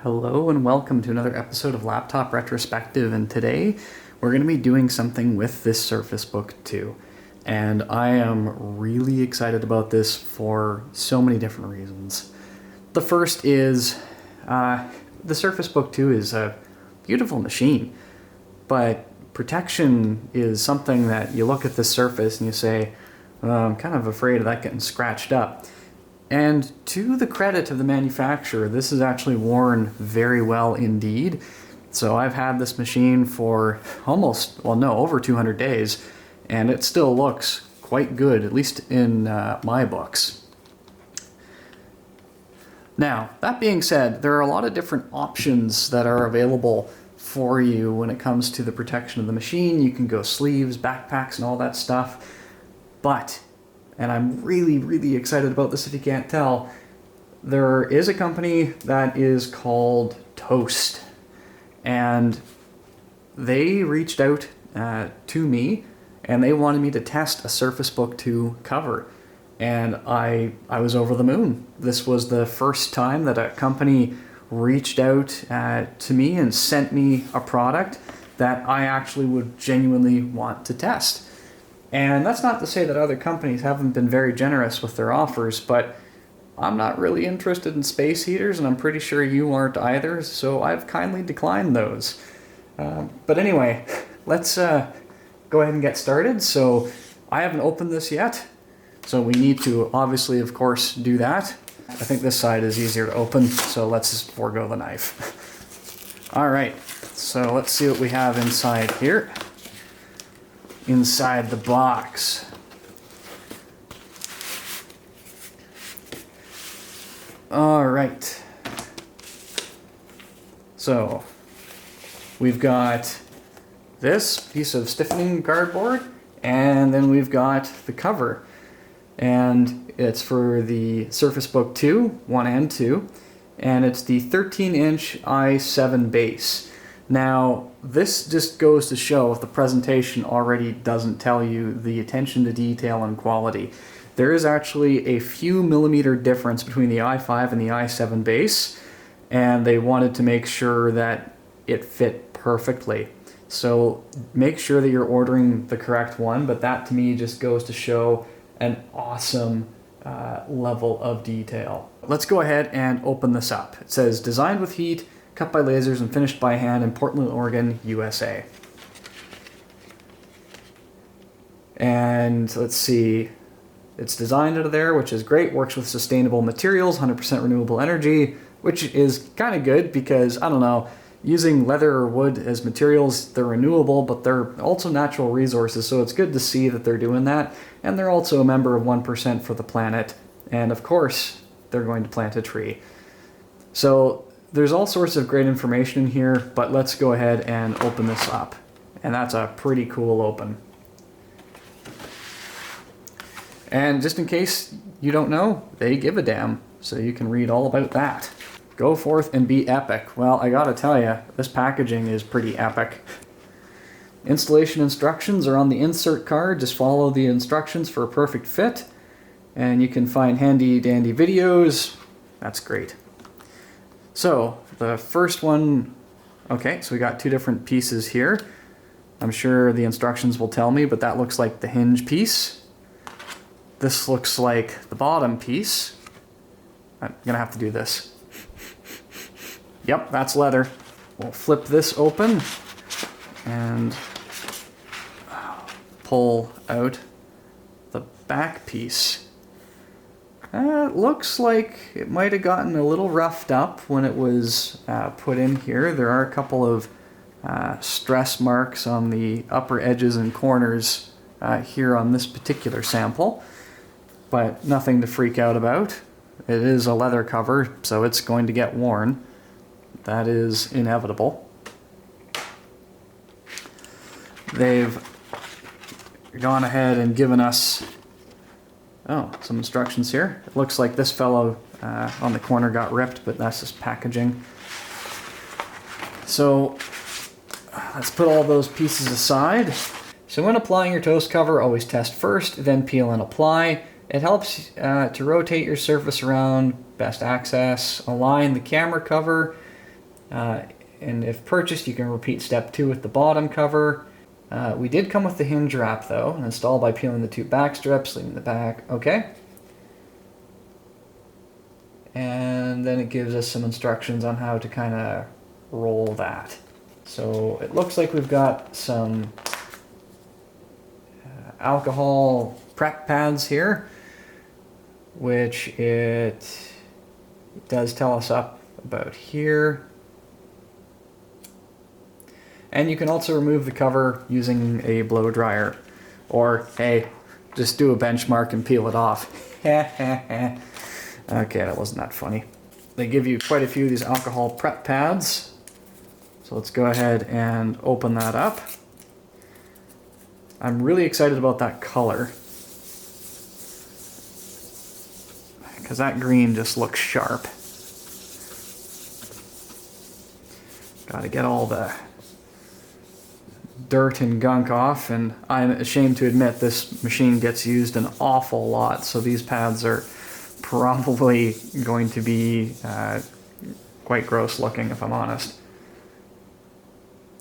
Hello and welcome to another episode of Laptop Retrospective, and today we're going to be doing something with this Surface Book 2. And I am really excited about this for so many different reasons. The first is the Surface Book 2 is a beautiful machine, but protection is something that you look at the Surface and you say, I'm kind of afraid of that getting scratched up. And to the credit of the manufacturer, this is actually worn very well indeed. So I've had this machine for over 200 days, and it still looks quite good, at least in my books. Now, that being said, there are a lot of different options that are available for you when it comes to the protection of the machine. You can go sleeves, backpacks, and all that stuff. But, and I'm really excited about this if you can't tell, there is a company that is called Toast. And they reached out to me and they wanted me to test a Surface Book 2 cover. And I was over the moon. This was the first time that a company reached out to me and sent me a product that I actually would genuinely want to test. And that's not to say that other companies haven't been very generous with their offers, but I'm not really interested in space heaters, and I'm pretty sure you aren't either, so I've kindly declined those. But anyway, let's go ahead and get started. So I haven't opened this yet, so we need to obviously, of course, do that. I think this side is easier to open, so let's just forego the knife. All right, so let's see what we have inside here. Inside the box. All right. So we've got this piece of stiffening cardboard, and then we've got the cover. And it's for the Surface Book 2, 1 and 2, and it's the 13-inch i7 base. Now, this just goes to show if the presentation already doesn't tell you the attention to detail and quality. There is actually a few millimeter difference between the i5 and the i7 base, and they wanted to make sure that it fit perfectly. So make sure that you're ordering the correct one, but that to me just goes to show an awesome level of detail. Let's go ahead and open this up. It says, designed with heat, cut by lasers and finished by hand in Portland, Oregon, USA. And let's see, it's designed out of there, which is great, works with sustainable materials, 100% renewable energy, which is kind of good because, I don't know, using leather or wood as materials, they're renewable, but they're also natural resources, so it's good to see that they're doing that. And they're also a member of 1% for the planet, and of course, they're going to plant a tree. So there's all sorts of great information in here, but let's go ahead and open this up. And that's a pretty cool open. And just in case you don't know, they give a damn, so you can read all about that. Go forth and be epic. Well, I gotta tell you, this packaging is pretty epic. Installation instructions are on the insert card. Just follow the instructions for a perfect fit. And you can find handy dandy videos. That's great. So, the first one, okay, so we got two different pieces here. I'm sure the instructions will tell me, but that looks like the hinge piece. This looks like the bottom piece. I'm gonna have to do this. Yep, that's leather. We'll flip this open and pull out the back piece. It looks like it might have gotten a little roughed up when it was put in here. There are a couple of stress marks on the upper edges and corners here on this particular sample, but nothing to freak out about. It is a leather cover, so it's going to get worn. That is inevitable. They've gone ahead and given us some instructions here. It looks like this fellow on the corner got ripped, but that's just packaging. So let's put all those pieces aside. So when applying your toast cover, always test first, then peel and apply. It helps to rotate your surface around, best access, align the camera cover, And if purchased, you can repeat step 2 with the bottom cover. We did come with the hinge wrap though. Install by peeling the 2 back strips, leaving the back. Okay. And then it gives us some instructions on how to kind of roll that. So it looks like we've got some alcohol prep pads here, which it does tell us up about here. And you can also remove the cover using a blow dryer, or hey, just do a benchmark and peel it off. Okay, that wasn't that funny. They give you quite a few of these alcohol prep pads. So let's go ahead and open that up. I'm really excited about that color, because that green just looks sharp. Got to get all the dirt and gunk off, and I'm ashamed to admit this machine gets used an awful lot, so these pads are probably going to be quite gross looking, if I'm honest.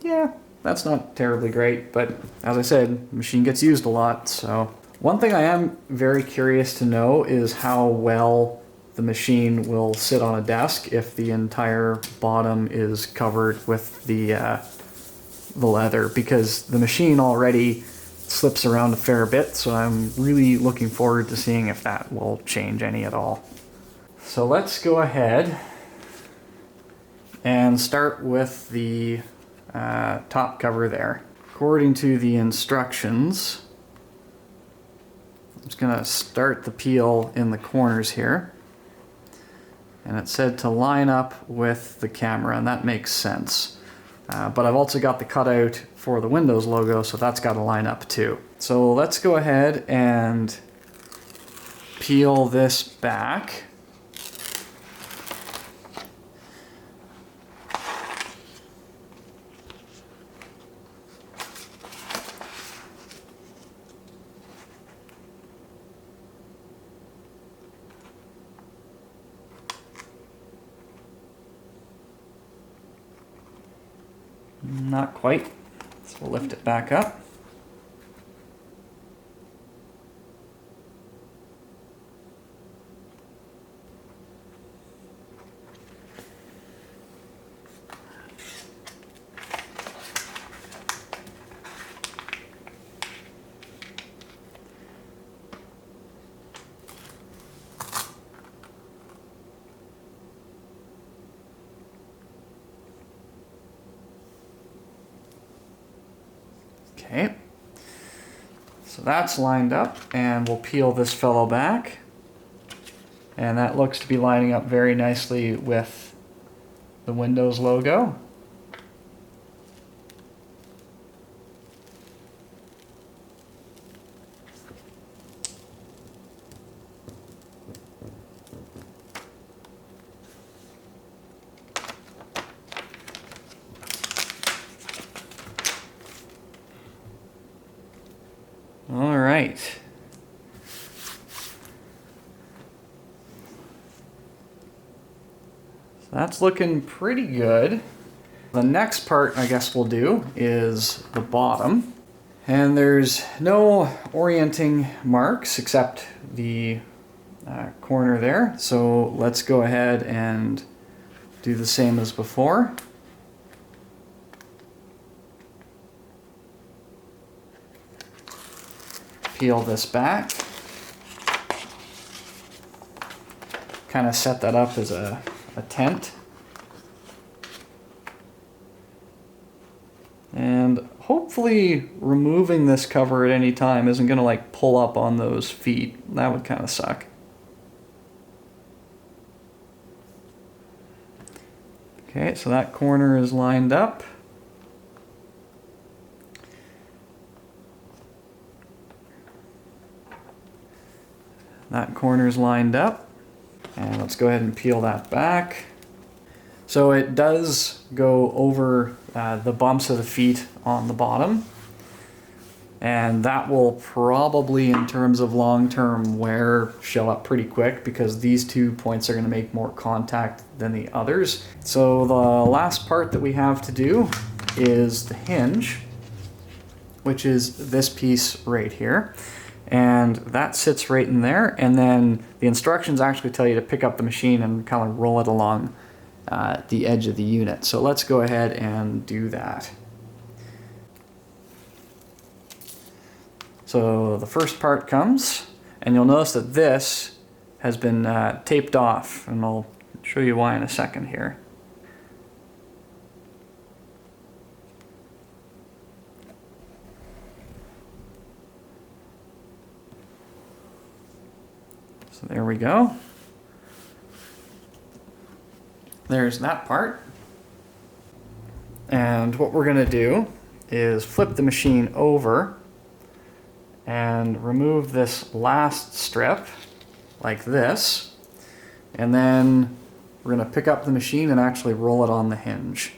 Yeah, that's not terribly great, but as I said, the machine gets used a lot, so. One thing I am very curious to know is how well the machine will sit on a desk if the entire bottom is covered with the leather, because the machine already slips around a fair bit, so I'm really looking forward to seeing if that will change any at all. So let's go ahead and start with the top cover there. According to the instructions, I'm just going to start the peel in the corners here. And it said to line up with the camera, and that makes sense. But I've also got the cutout for the Windows logo, so that's got to line up too. So let's go ahead and peel this back. Not quite, so we'll lift it back up. Okay, so that's lined up, and we'll peel this fellow back. And that looks to be lining up very nicely with the Windows logo. All right. So that's looking pretty good. The next part I guess we'll do is the bottom. And there's no orienting marks except the corner there. So let's go ahead and do the same as before. Peel this back. Kind of set that up as a tent. And hopefully removing this cover at any time isn't going to like pull up on those feet. That would kind of suck. Okay, so that corner is lined up. That corner's lined up, and let's go ahead and peel that back. So it does go over the bumps of the feet on the bottom, And that will probably, in terms of long-term wear, show up pretty quick because these 2 points are going to make more contact than the others. So the last part that we have to do is the hinge, which is this piece right here. And that sits right in there. And then the instructions actually tell you to pick up the machine and kind of roll it along the edge of the unit. So let's go ahead and do that. So the first part comes, and you'll notice that this has been taped off, and I'll show you why in a second here. So there we go. There's that part. And what we're going to do is flip the machine over and remove this last strip like this, and then we're going to pick up the machine and actually roll it on the hinge.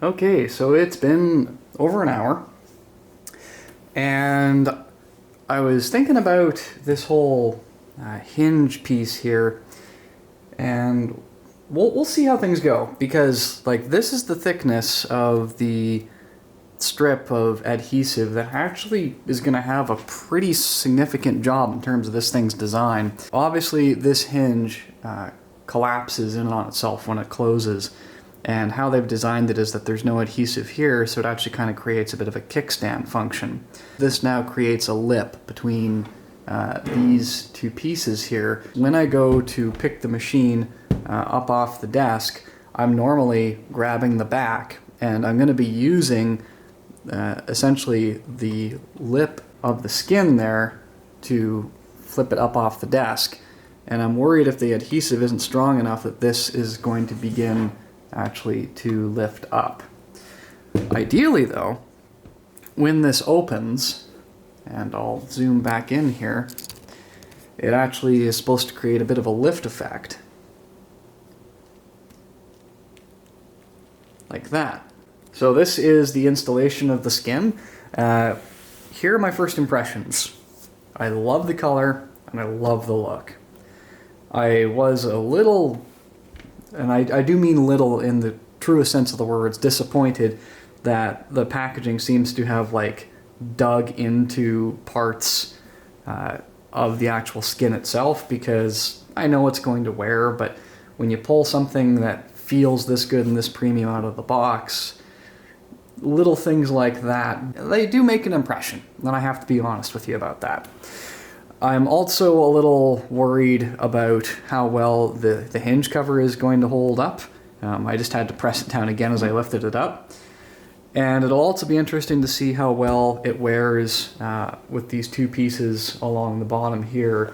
Okay, so it's been over an hour, and I was thinking about this whole hinge piece here, and we'll see how things go, because like this is the thickness of the strip of adhesive that actually is going to have a pretty significant job in terms of this thing's design. Obviously this hinge collapses in on itself when it closes, and how they've designed it is that there's no adhesive here, so it actually kind of creates a bit of a kickstand function. This now creates a lip between these 2 pieces here. When I go to pick the machine up off the desk, I'm normally grabbing the back, and I'm going to be using essentially the lip of the skin there to flip it up off the desk. And I'm worried if the adhesive isn't strong enough that this is going to begin actually to lift up. Ideally though, when this opens, and I'll zoom back in here, it actually is supposed to create a bit of a lift effect. Like that. So this is the installation of the skin. Here are my first impressions. I love the color and I love the look. I was a little, and I do mean little in the truest sense of the words, disappointed that the packaging seems to have like dug into parts of the actual skin itself, because I know it's going to wear, but when you pull something that feels this good and this premium out of the box, little things like that, they do make an impression, and I have to be honest with you about that. I'm also a little worried about how well the hinge cover is going to hold up. I just had to press it down again as I lifted it up. And it'll also be interesting to see how well it wears with these 2 pieces along the bottom here,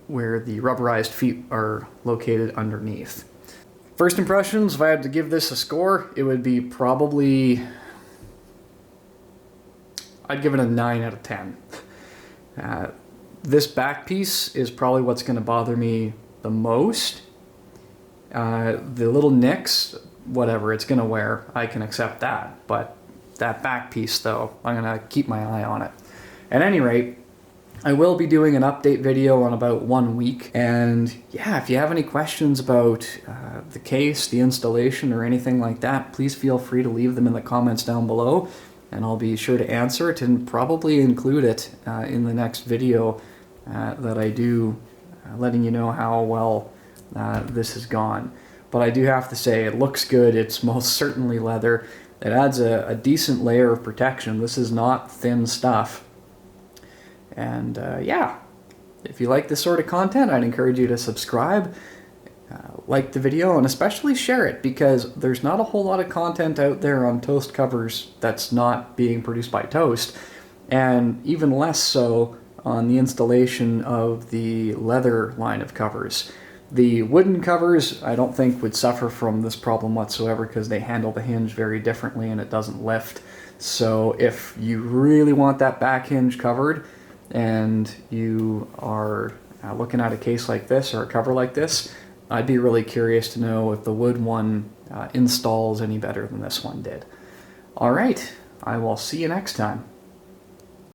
where the rubberized feet are located underneath. First impressions, if I had to give this a score, it would be probably, I'd give it a 9 out of 10. This back piece is probably what's going to bother me the most. The little nicks, whatever, it's going to wear, I can accept that. But that back piece though, I'm going to keep my eye on it. At any rate, I will be doing an update video in about 1 week, and yeah, if you have any questions about the case, the installation, or anything like that, please feel free to leave them in the comments down below, and I'll be sure to answer it and probably include it in the next video that I do, letting you know how well this has gone. But I do have to say, it looks good. It's most certainly leather. It adds a decent layer of protection. This is not thin stuff. And yeah, if you like this sort of content, I'd encourage you to subscribe, like the video, and especially share it, because there's not a whole lot of content out there on Toast covers that's not being produced by Toast, and even less so on the installation of the leather line of covers. The wooden covers, I don't think, would suffer from this problem whatsoever, because they handle the hinge very differently and it doesn't lift. So if you really want that back hinge covered, and you are looking at a case like this or a cover like this, I'd be really curious to know if the wood one installs any better than this one did. All right, I will see you next time.